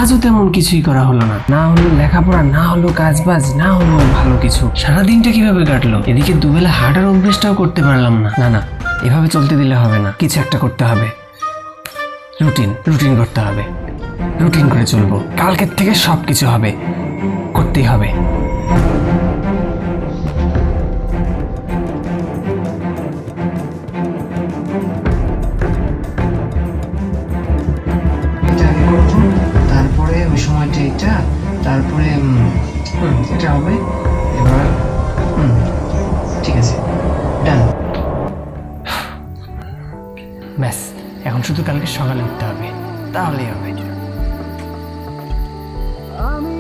আজও তেমন কিছুই করা হলো না, না হলো লেখাপড়া, না হলো কাজ বাজ, না হলো ভালো কিছু। সারাদিনটা কিভাবে কাটলো? এদিকে দুবেলা হাঁটার অভ্যেসটাও করতে পারলাম না। না না, এভাবে চলতে দিলে হবে না, কিছু একটা করতে হবে। রুটিন রুটিন করতে হবে, রুটিন করে চলবো। কালকের থেকে সবকিছু হবে, করতেই হবে। এটা আগে করবো, তারপরে ওই সময়টা এটা, তারপরে এটা হবে। এবার ঠিক আছে, ডান। ব্যাস, এখন শুধু কালকে সকালে উঠতে হবে, তাহলেই হবে। আমি